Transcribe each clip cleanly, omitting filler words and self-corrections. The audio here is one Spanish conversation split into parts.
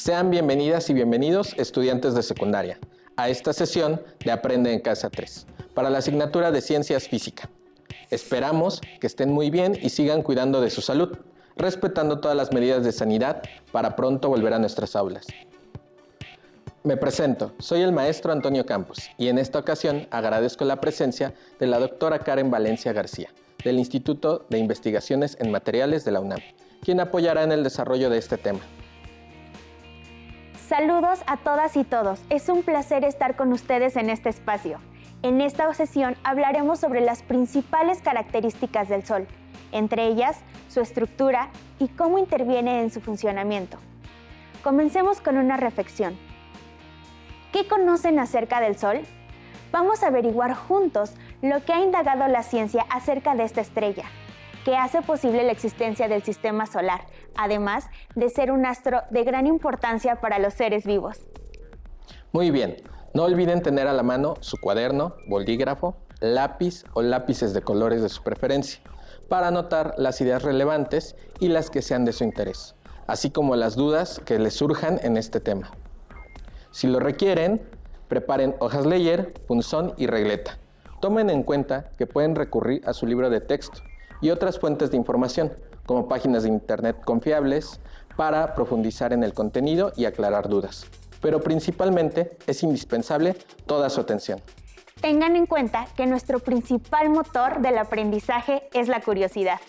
Sean bienvenidas y bienvenidos estudiantes de secundaria a esta sesión de Aprende en Casa 3 para la asignatura de Ciencias Física. Esperamos que estén muy bien y sigan cuidando de su salud, respetando todas las medidas de sanidad para pronto volver a nuestras aulas. Me presento, soy el maestro Antonio Campos y en esta ocasión agradezco la presencia de la doctora Karen Valencia García, del Instituto de Investigaciones en Materiales de la UNAM, quien apoyará en el desarrollo de este tema. Saludos a todas y todos, es un placer estar con ustedes en este espacio. En esta sesión hablaremos sobre las principales características del Sol, entre ellas su estructura y cómo interviene en su funcionamiento. Comencemos con una reflexión. ¿Qué conocen acerca del Sol? Vamos a averiguar juntos lo que ha indagado la ciencia acerca de esta estrella, que hace posible la existencia del sistema solar, además de ser un astro de gran importancia para los seres vivos. Muy bien, no olviden tener a la mano su cuaderno, bolígrafo, lápiz o lápices de colores de su preferencia, para anotar las ideas relevantes y las que sean de su interés, así como las dudas que les surjan en este tema. Si lo requieren, preparen hojas Leyer, punzón y regleta. Tomen en cuenta que pueden recurrir a su libro de texto y otras fuentes de información, como páginas de internet confiables, para profundizar en el contenido y aclarar dudas. Pero principalmente es indispensable toda su atención. Tengan en cuenta que nuestro principal motor del aprendizaje es la curiosidad.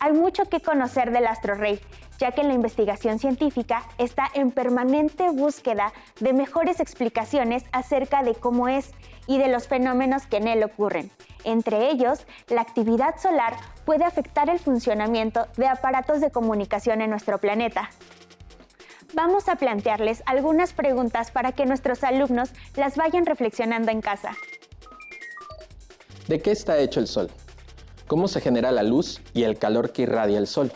Hay mucho que conocer del astro rey, ya que la investigación científica está en permanente búsqueda de mejores explicaciones acerca de cómo es y de los fenómenos que en él ocurren. Entre ellos, la actividad solar puede afectar el funcionamiento de aparatos de comunicación en nuestro planeta. Vamos a plantearles algunas preguntas para que nuestros alumnos las vayan reflexionando en casa. ¿De qué está hecho el Sol? ¿Cómo se genera la luz y el calor que irradia el Sol?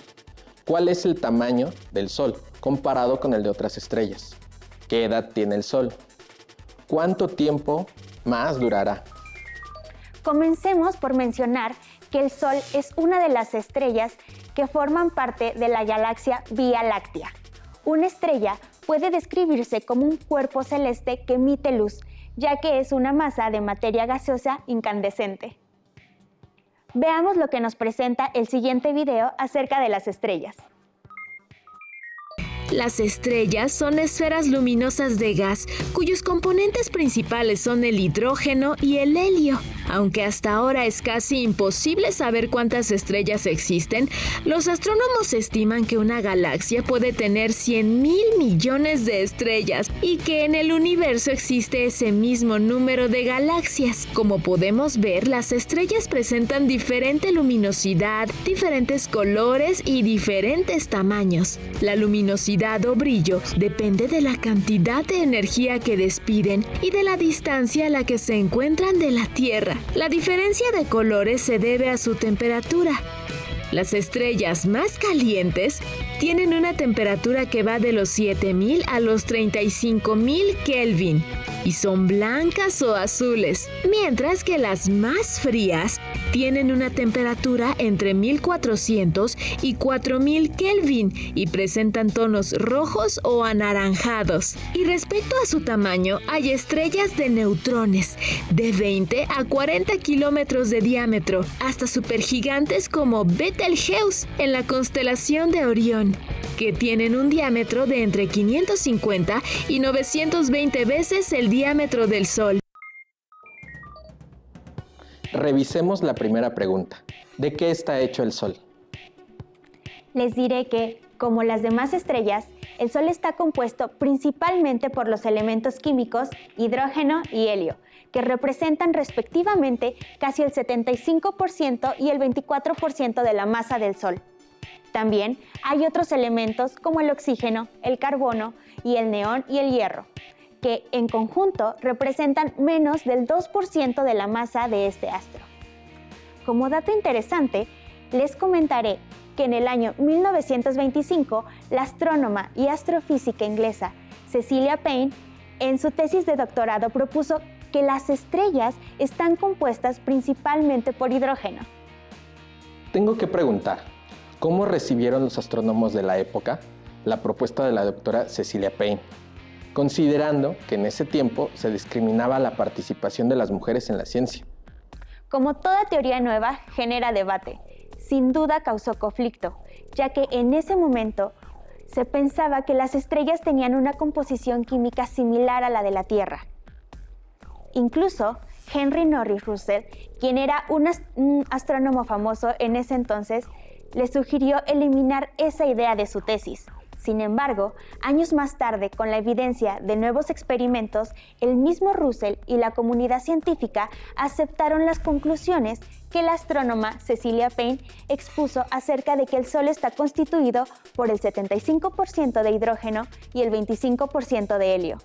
¿Cuál es el tamaño del Sol comparado con el de otras estrellas? ¿Qué edad tiene el Sol? ¿Cuánto tiempo más durará? Comencemos por mencionar que el Sol es una de las estrellas que forman parte de la galaxia Vía Láctea. Una estrella puede describirse como un cuerpo celeste que emite luz, ya que es una masa de materia gaseosa incandescente. Veamos lo que nos presenta el siguiente video acerca de las estrellas. Las estrellas son esferas luminosas de gas, cuyos componentes principales son el hidrógeno y el helio. Aunque hasta ahora es casi imposible saber cuántas estrellas existen, los astrónomos estiman que una galaxia puede tener 100.000 millones de estrellas y que en el universo existe ese mismo número de galaxias. Como podemos ver, las estrellas presentan diferente luminosidad, diferentes colores y diferentes tamaños. La luminosidad o brillo depende de la cantidad de energía que despiden y de la distancia a la que se encuentran de la Tierra. La diferencia de colores se debe a su temperatura. Las estrellas más calientes tienen una temperatura que va de los 7.000 a los 35.000 Kelvin y son blancas o azules, mientras que las más frías tienen una temperatura entre 1.400 y 4.000 Kelvin y presentan tonos rojos o anaranjados. Y respecto a su tamaño, hay estrellas de neutrones de 20 a 40 kilómetros de diámetro, hasta supergigantes como Betelgeuse en la constelación de Orión, que tienen un diámetro de entre 550 y 920 veces el diámetro del Sol. Revisemos la primera pregunta. ¿De qué está hecho el Sol? Les diré que, como las demás estrellas, el Sol está compuesto principalmente por los elementos químicos hidrógeno y helio, que representan respectivamente casi el 75% y el 24% de la masa del Sol. También hay otros elementos como el oxígeno, el carbono y el neón y el hierro, que en conjunto representan menos del 2% de la masa de este astro. Como dato interesante, les comentaré que en el año 1925, la astrónoma y astrofísica inglesa Cecilia Payne, en su tesis de doctorado, propuso que las estrellas están compuestas principalmente por hidrógeno. Tengo que preguntar, ¿cómo recibieron los astrónomos de la época la propuesta de la doctora Cecilia Payne, considerando que en ese tiempo se discriminaba la participación de las mujeres en la ciencia. Como toda teoría nueva, genera debate. Sin duda causó conflicto, ya que en ese momento se pensaba que las estrellas tenían una composición química similar a la de la Tierra. Incluso Henry Norris Russell, quien era un astrónomo famoso en ese entonces, le sugirió eliminar esa idea de su tesis. Sin embargo, años más tarde, con la evidencia de nuevos experimentos, el mismo Russell y la comunidad científica aceptaron las conclusiones que la astrónoma Cecilia Payne expuso acerca de que el Sol está constituido por el 75% de hidrógeno y el 25% de helio.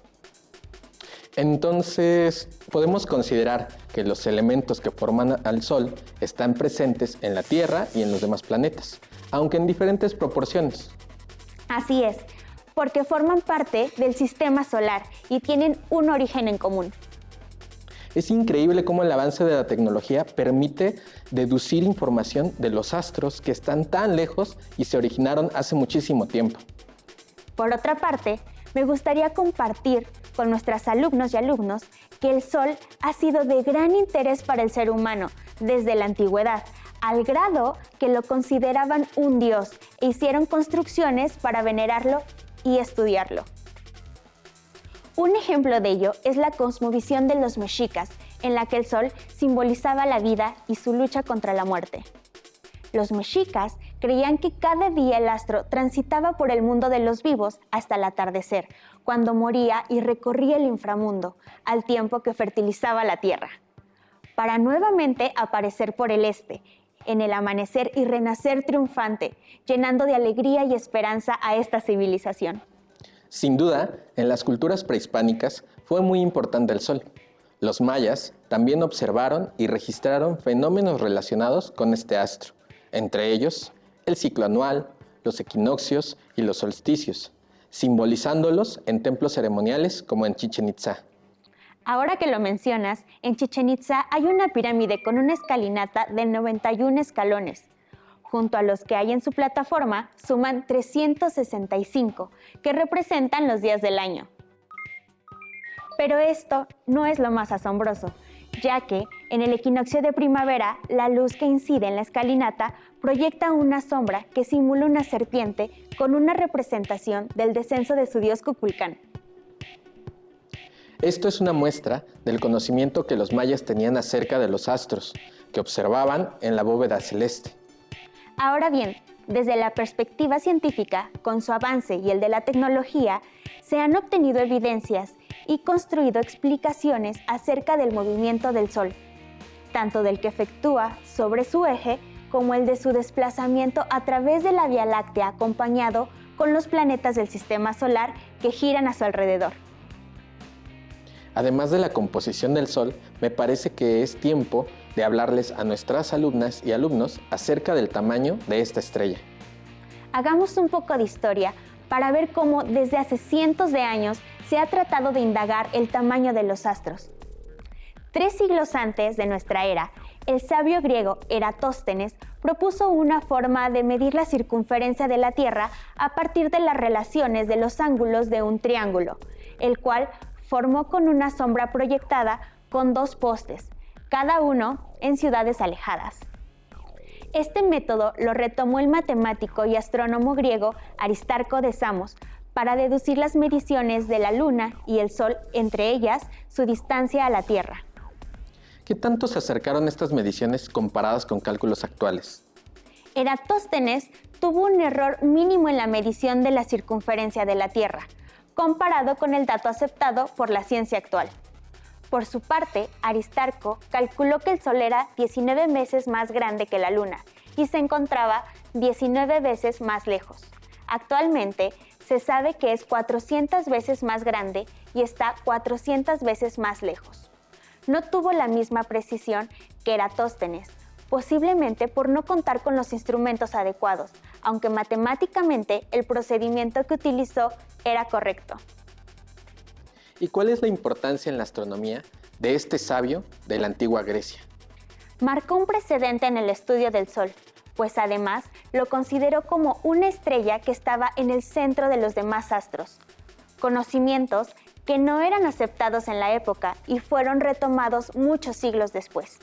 Entonces, podemos considerar que los elementos que forman al Sol están presentes en la Tierra y en los demás planetas, aunque en diferentes proporciones. Así es, porque forman parte del sistema solar y tienen un origen en común. Es increíble cómo el avance de la tecnología permite deducir información de los astros que están tan lejos y se originaron hace muchísimo tiempo. Por otra parte, me gustaría compartir con nuestros alumnos y alumnos que el Sol ha sido de gran interés para el ser humano desde la antigüedad, al grado que lo consideraban un dios e hicieron construcciones para venerarlo y estudiarlo. Un ejemplo de ello es la cosmovisión de los mexicas, en la que el Sol simbolizaba la vida y su lucha contra la muerte. Los mexicas creían que cada día el astro transitaba por el mundo de los vivos hasta el atardecer, cuando moría y recorría el inframundo, al tiempo que fertilizaba la tierra, para nuevamente aparecer por el este, en el amanecer y renacer triunfante, llenando de alegría y esperanza a esta civilización. Sin duda, en las culturas prehispánicas fue muy importante el Sol. Los mayas también observaron y registraron fenómenos relacionados con este astro, entre ellos el ciclo anual, los equinoccios y los solsticios, simbolizándolos en templos ceremoniales como en Chichén Itzá. Ahora que lo mencionas, en Chichén Itzá hay una pirámide con una escalinata de 91 escalones. Junto a los que hay en su plataforma, suman 365, que representan los días del año. Pero esto no es lo más asombroso, ya que en el equinoccio de primavera, la luz que incide en la escalinata proyecta una sombra que simula una serpiente con una representación del descenso de su dios Kukulcán. Esto es una muestra del conocimiento que los mayas tenían acerca de los astros, que observaban en la bóveda celeste. Ahora bien, desde la perspectiva científica, con su avance y el de la tecnología, se han obtenido evidencias y construido explicaciones acerca del movimiento del Sol, tanto del que efectúa sobre su eje como el de su desplazamiento a través de la Vía Láctea, acompañado con los planetas del sistema solar que giran a su alrededor. Además de la composición del Sol, me parece que es tiempo de hablarles a nuestras alumnas y alumnos acerca del tamaño de esta estrella. Hagamos un poco de historia para ver cómo desde hace cientos de años se ha tratado de indagar el tamaño de los astros. 3 siglos antes de nuestra era, el sabio griego Eratóstenes propuso una forma de medir la circunferencia de la Tierra a partir de las relaciones de los ángulos de un triángulo, el cual formó con una sombra proyectada con 2 postes, cada uno en ciudades alejadas. Este método lo retomó el matemático y astrónomo griego Aristarco de Samos para deducir las mediciones de la Luna y el Sol, entre ellas su distancia a la Tierra. ¿Qué tanto se acercaron estas mediciones comparadas con cálculos actuales? Eratóstenes tuvo un error mínimo en la medición de la circunferencia de la Tierra, comparado con el dato aceptado por la ciencia actual. Por su parte, Aristarco calculó que el Sol era 19 veces más grande que la Luna y se encontraba 19 veces más lejos. Actualmente, se sabe que es 400 veces más grande y está 400 veces más lejos. No tuvo la misma precisión que Eratóstenes, posiblemente por no contar con los instrumentos adecuados, aunque matemáticamente el procedimiento que utilizó era correcto. ¿Y cuál es la importancia en la astronomía de este sabio de la antigua Grecia? Marcó un precedente en el estudio del Sol, pues además lo consideró como una estrella que estaba en el centro de los demás astros. Conocimientos que no eran aceptados en la época y fueron retomados muchos siglos después.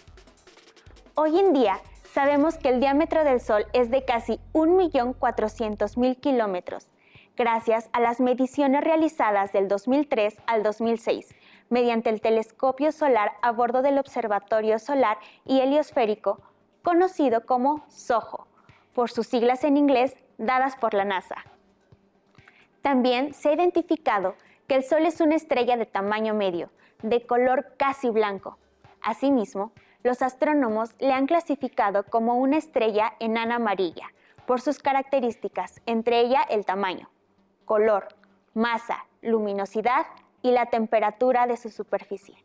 Hoy en día sabemos que el diámetro del Sol es de casi 1.400.000 kilómetros, gracias a las mediciones realizadas del 2003 al 2006, mediante el telescopio solar a bordo del Observatorio Solar y Heliosférico, conocido como SOHO, por sus siglas en inglés dadas por la NASA. También se ha identificado que el Sol es una estrella de tamaño medio, de color casi blanco. Asimismo, los astrónomos le han clasificado como una estrella enana amarilla, por sus características, entre ellas el tamaño, color, masa, luminosidad y la temperatura de su superficie.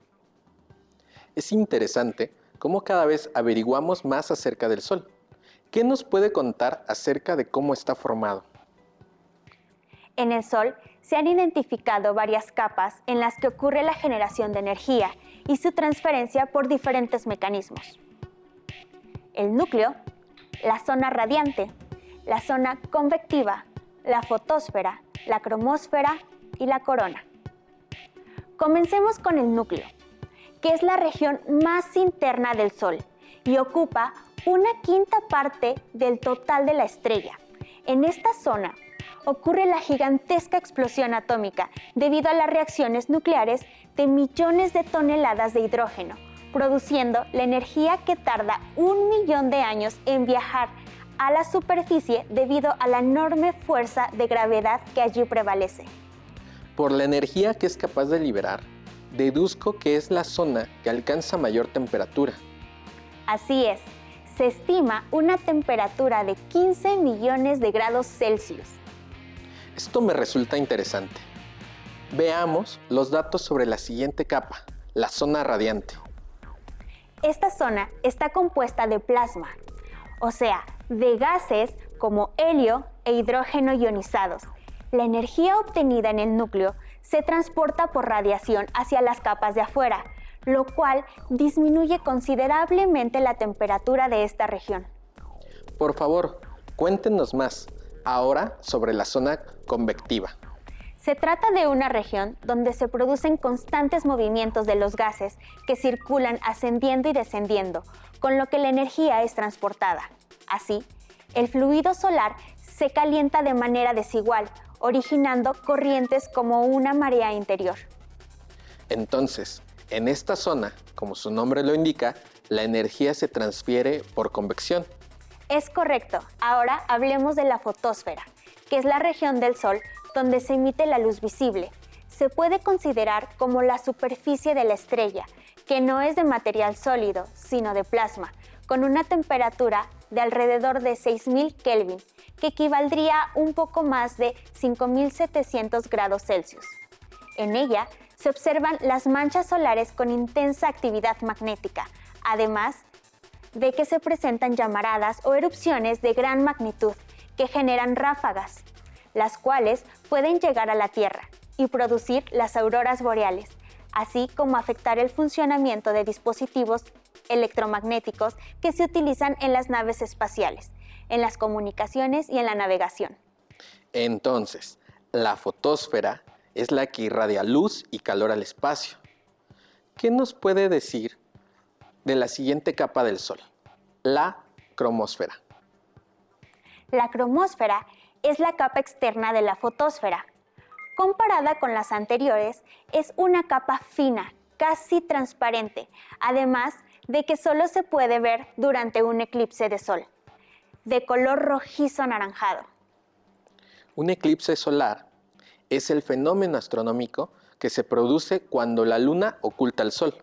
Es interesante cómo cada vez averiguamos más acerca del Sol. ¿Qué nos puede contar acerca de cómo está formado? En el Sol se han identificado varias capas en las que ocurre la generación de energía y su transferencia por diferentes mecanismos. El núcleo, la zona radiante, la zona convectiva, la fotosfera, la cromósfera y la corona. Comencemos con el núcleo, que es la región más interna del Sol y ocupa una quinta parte del total de la estrella. En esta zona ocurre la gigantesca explosión atómica debido a las reacciones nucleares de millones de toneladas de hidrógeno, produciendo la energía que tarda 1 millón de años en viajar a la superficie debido a la enorme fuerza de gravedad que allí prevalece. Por la energía que es capaz de liberar, deduzco que es la zona que alcanza mayor temperatura. Así es, se estima una temperatura de 15 millones de grados Celsius. Esto me resulta interesante. Veamos los datos sobre la siguiente capa, la zona radiante. Esta zona está compuesta de plasma, o sea, de gases como helio e hidrógeno ionizados. La energía obtenida en el núcleo se transporta por radiación hacia las capas de afuera, lo cual disminuye considerablemente la temperatura de esta región. Por favor, cuéntenos más, ahora sobre la zona convectiva. Se trata de una región donde se producen constantes movimientos de los gases que circulan ascendiendo y descendiendo, con lo que la energía es transportada. Así, el fluido solar se calienta de manera desigual, originando corrientes como una marea interior. Entonces, en esta zona, como su nombre lo indica, la energía se transfiere por convección. Es correcto. Ahora hablemos de la fotosfera, que es la región del Sol donde se emite la luz visible. Se puede considerar como la superficie de la estrella, que no es de material sólido, sino de plasma, con una temperatura de alrededor de 6.000 Kelvin, que equivaldría a un poco más de 5.700 grados Celsius. En ella se observan las manchas solares con intensa actividad magnética, además de que se presentan llamaradas o erupciones de gran magnitud que generan ráfagas, las cuales pueden llegar a la Tierra y producir las auroras boreales, así como afectar el funcionamiento de dispositivos electromagnéticos que se utilizan en las naves espaciales, en las comunicaciones y en la navegación. Entonces, la fotosfera es la que irradia luz y calor al espacio. ¿Qué nos puede decir de la siguiente capa del Sol, la cromósfera? La cromósfera es la capa externa de la fotosfera. Comparada con las anteriores, es una capa fina, casi transparente, además de que solo se puede ver durante un eclipse de sol, de color rojizo anaranjado. Un eclipse solar es el fenómeno astronómico que se produce cuando la Luna oculta el Sol,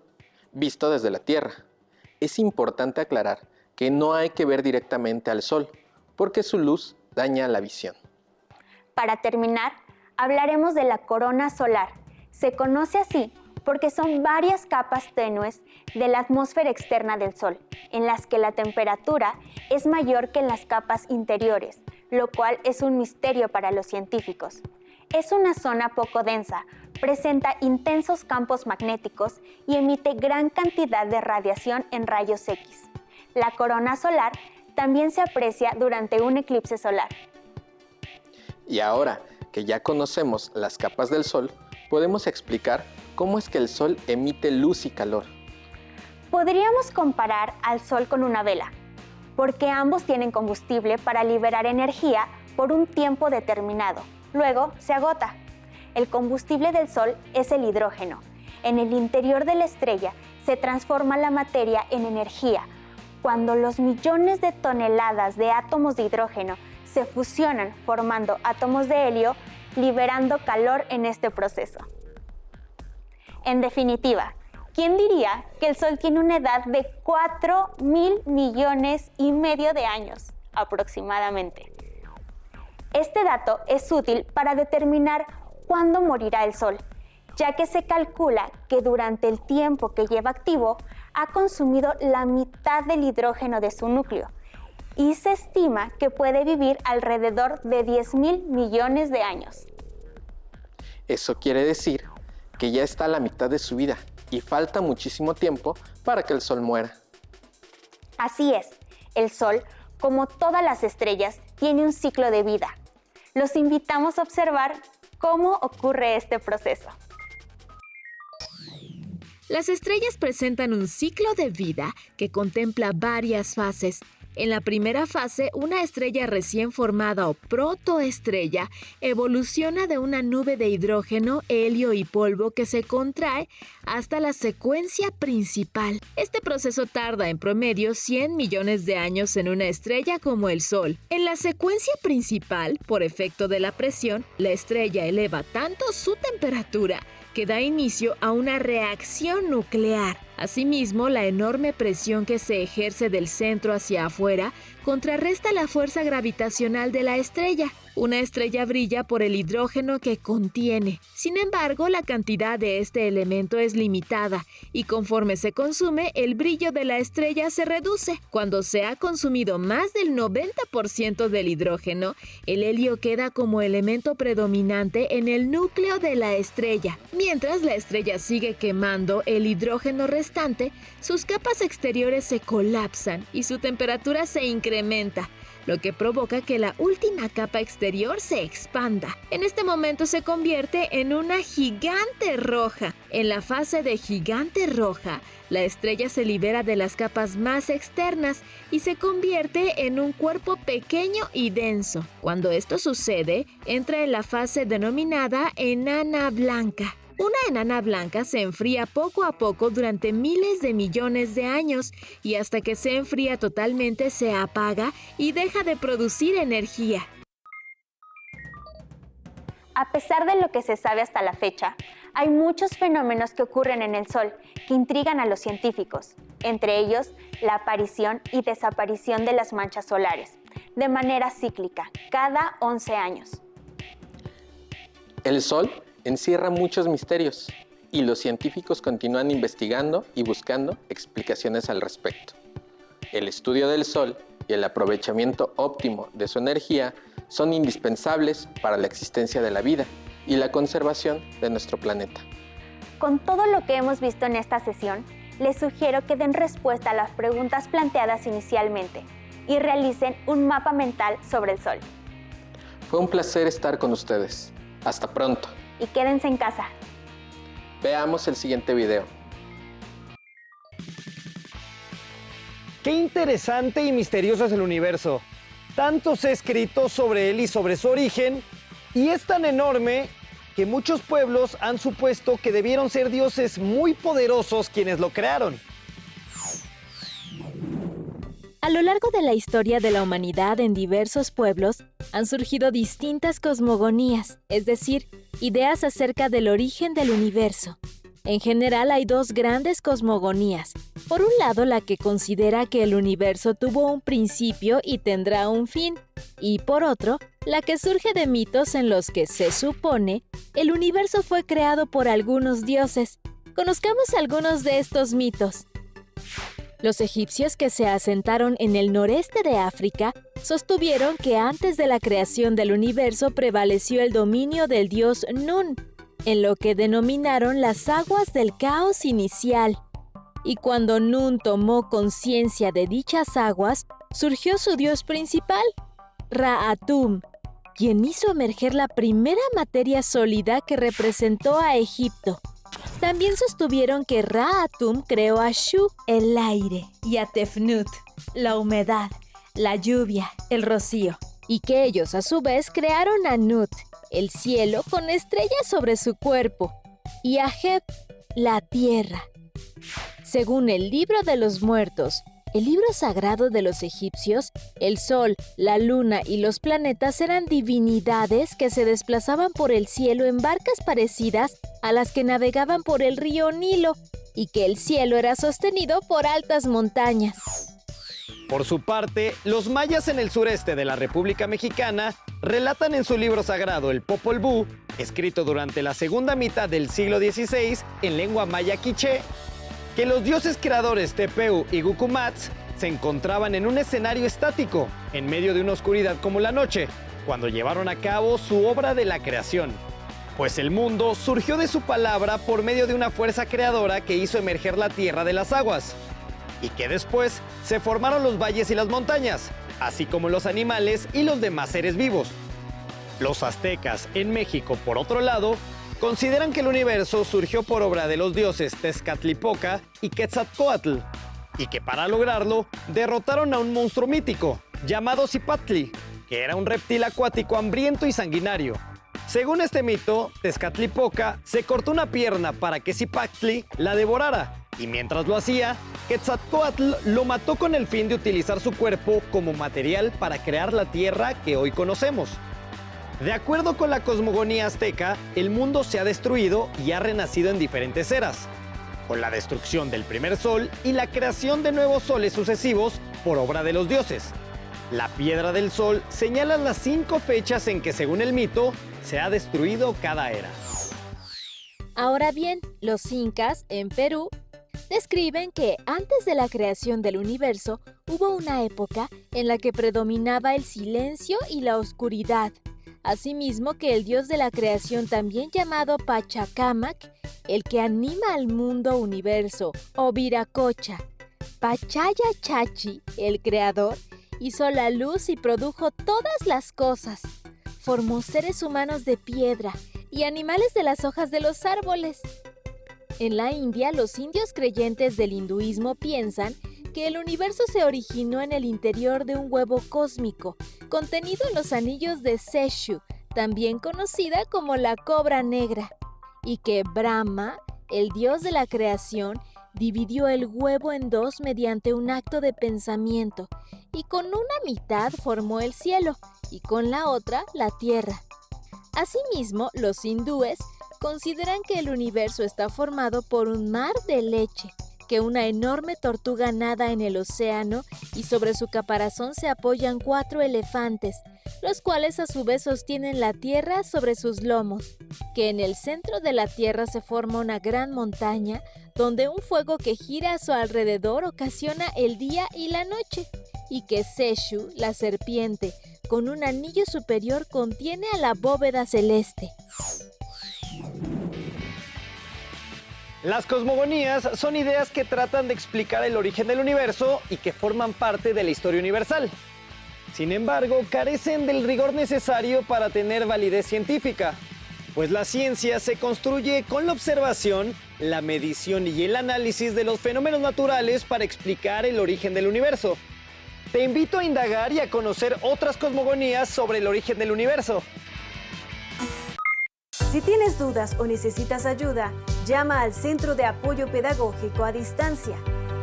visto desde la Tierra. Es importante aclarar que no hay que ver directamente al Sol, porque su luz daña la visión. Para terminar, hablaremos de la corona solar. Se conoce así porque son varias capas tenues de la atmósfera externa del Sol, en las que la temperatura es mayor que en las capas interiores, lo cual es un misterio para los científicos. Es una zona poco densa, presenta intensos campos magnéticos y emite gran cantidad de radiación en rayos X. La corona solar también se aprecia durante un eclipse solar. Y ahora que ya conocemos las capas del Sol, podemos explicar cómo es que el Sol emite luz y calor. Podríamos comparar al Sol con una vela, porque ambos tienen combustible para liberar energía por un tiempo determinado. Luego se agota. El combustible del Sol es el hidrógeno. En el interior de la estrella se transforma la materia en energía. Cuando los millones de toneladas de átomos de hidrógeno se fusionan formando átomos de helio, liberando calor en este proceso. En definitiva, ¿quién diría que el Sol tiene una edad de 4.000 millones y medio de años aproximadamente? Este dato es útil para determinar cuándo morirá el Sol, ya que se calcula que durante el tiempo que lleva activo ha consumido la mitad del hidrógeno de su núcleo y se estima que puede vivir alrededor de 10.000 millones de años. Eso quiere decir que ya está a la mitad de su vida y falta muchísimo tiempo para que el Sol muera. Así es, el Sol, como todas las estrellas, tiene un ciclo de vida. Los invitamos a observar cómo ocurre este proceso. Las estrellas presentan un ciclo de vida que contempla varias fases. En la primera fase, una estrella recién formada o protoestrella evoluciona de una nube de hidrógeno, helio y polvo que se contrae hasta la secuencia principal. Este proceso tarda en promedio 100 millones de años en una estrella como el Sol. En la secuencia principal, por efecto de la presión, la estrella eleva tanto su temperatura que da inicio a una reacción nuclear. Asimismo, la enorme presión que se ejerce del centro hacia afuera contrarresta la fuerza gravitacional de la estrella. Una estrella brilla por el hidrógeno que contiene. Sin embargo, la cantidad de este elemento es limitada y conforme se consume, el brillo de la estrella se reduce. Cuando se ha consumido más del 90% del hidrógeno, el helio queda como elemento predominante en el núcleo de la estrella. Mientras la estrella sigue quemando el hidrógeno restante, sus capas exteriores se colapsan y su temperatura se incrementa, lo que provoca que la última capa exterior se expanda. En este momento se convierte en una gigante roja. En la fase de gigante roja, la estrella se libera de las capas más externas y se convierte en un cuerpo pequeño y denso. Cuando esto sucede, entra en la fase denominada enana blanca. Una enana blanca se enfría poco a poco durante miles de millones de años y hasta que se enfría totalmente se apaga y deja de producir energía. A pesar de lo que se sabe hasta la fecha, hay muchos fenómenos que ocurren en el Sol que intrigan a los científicos, entre ellos la aparición y desaparición de las manchas solares, de manera cíclica, cada 11 años. El Sol encierra muchos misterios y los científicos continúan investigando y buscando explicaciones al respecto. El estudio del Sol y el aprovechamiento óptimo de su energía son indispensables para la existencia de la vida y la conservación de nuestro planeta. Con todo lo que hemos visto en esta sesión, les sugiero que den respuesta a las preguntas planteadas inicialmente y realicen un mapa mental sobre el Sol. Fue un placer estar con ustedes. Hasta pronto. Y quédense en casa. Veamos el siguiente video. Qué interesante y misterioso es el universo. Tanto se ha escrito sobre él y sobre su origen, y es tan enorme que muchos pueblos han supuesto que debieron ser dioses muy poderosos quienes lo crearon. A lo largo de la historia de la humanidad en diversos pueblos han surgido distintas cosmogonías, es decir, ideas acerca del origen del universo. En general hay dos grandes cosmogonías. Por un lado, la que considera que el universo tuvo un principio y tendrá un fin, y por otro, la que surge de mitos en los que se supone el universo fue creado por algunos dioses. Conozcamos algunos de estos mitos. Los egipcios que se asentaron en el noreste de África sostuvieron que antes de la creación del universo prevaleció el dominio del dios Nun, en lo que denominaron las aguas del caos inicial. Y cuando Nun tomó conciencia de dichas aguas, surgió su dios principal, Ra-Atum, quien hizo emerger la primera materia sólida que representó a Egipto. También sostuvieron que Ra-Atum creó a Shu, el aire, y a Tefnut, la humedad, la lluvia, el rocío, y que ellos a su vez crearon a Nut, el cielo con estrellas sobre su cuerpo, y a Heb, la tierra. Según el libro de los muertos, el libro sagrado de los egipcios, el sol, la luna y los planetas eran divinidades que se desplazaban por el cielo en barcas parecidas a las que navegaban por el río Nilo, y que el cielo era sostenido por altas montañas. Por su parte, los mayas en el sureste de la República Mexicana relatan en su libro sagrado, el Popol Vuh, escrito durante la segunda mitad del siglo XVI en lengua maya quiché, que los dioses creadores Tepeu y Gucumatz se encontraban en un escenario estático, en medio de una oscuridad como la noche, cuando llevaron a cabo su obra de la creación. Pues el mundo surgió de su palabra por medio de una fuerza creadora que hizo emerger la tierra de las aguas, y que después se formaron los valles y las montañas, así como los animales y los demás seres vivos. Los aztecas en México, por otro lado, consideran que el universo surgió por obra de los dioses Tezcatlipoca y Quetzalcóatl, y que para lograrlo derrotaron a un monstruo mítico llamado Cipactli, que era un reptil acuático hambriento y sanguinario. Según este mito, Tezcatlipoca se cortó una pierna para que Cipactli la devorara, y mientras lo hacía, Quetzalcóatl lo mató con el fin de utilizar su cuerpo como material para crear la tierra que hoy conocemos. De acuerdo con la cosmogonía azteca, el mundo se ha destruido y ha renacido en diferentes eras, con la destrucción del primer sol y la creación de nuevos soles sucesivos por obra de los dioses. La piedra del sol señala las 5 fechas en que, según el mito, se ha destruido cada era. Ahora bien, los incas, en Perú, describen que antes de la creación del universo hubo una época en la que predominaba el silencio y la oscuridad. Asimismo que el dios de la creación, también llamado Pachacamac, el que anima al mundo universo, o Viracocha, Pachaya Chachi, el creador, hizo la luz y produjo todas las cosas. Formó seres humanos de piedra y animales de las hojas de los árboles. En la India, los indios creyentes del hinduismo piensan que el universo se originó en el interior de un huevo cósmico, contenido en los anillos de Seshu, también conocida como la cobra negra, y que Brahma, el dios de la creación, dividió el huevo en 2 mediante un acto de pensamiento, y con una mitad formó el cielo, y con la otra la tierra. Asimismo, los hindúes consideran que el universo está formado por un mar de leche, que una enorme tortuga nada en el océano y sobre su caparazón se apoyan 4 elefantes, los cuales a su vez sostienen la tierra sobre sus lomos, que en el centro de la tierra se forma una gran montaña donde un fuego que gira a su alrededor ocasiona el día y la noche, y que Seshu, la serpiente, con un anillo superior contiene a la bóveda celeste. Las cosmogonías son ideas que tratan de explicar el origen del universo y que forman parte de la historia universal. Sin embargo, carecen del rigor necesario para tener validez científica, pues la ciencia se construye con la observación, la medición y el análisis de los fenómenos naturales para explicar el origen del universo. Te invito a indagar y a conocer otras cosmogonías sobre el origen del universo. Si tienes dudas o necesitas ayuda, llama al Centro de Apoyo Pedagógico a Distancia.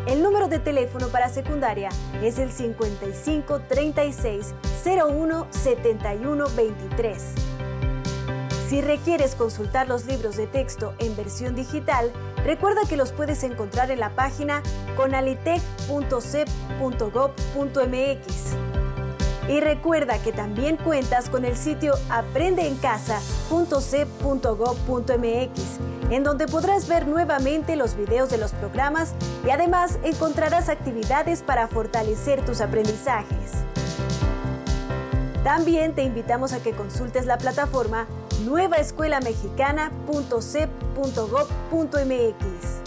El número de teléfono para secundaria es el 55 36 01 71 23. Si requieres consultar los libros de texto en versión digital, recuerda que los puedes encontrar en la página conalitec.cep.gov.mx. Y recuerda que también cuentas con el sitio aprendeencasa.cep.gov.mx, en donde podrás ver nuevamente los videos de los programas y además encontrarás actividades para fortalecer tus aprendizajes. También te invitamos a que consultes la plataforma nuevaescuelamexicana.cep.gov.mx.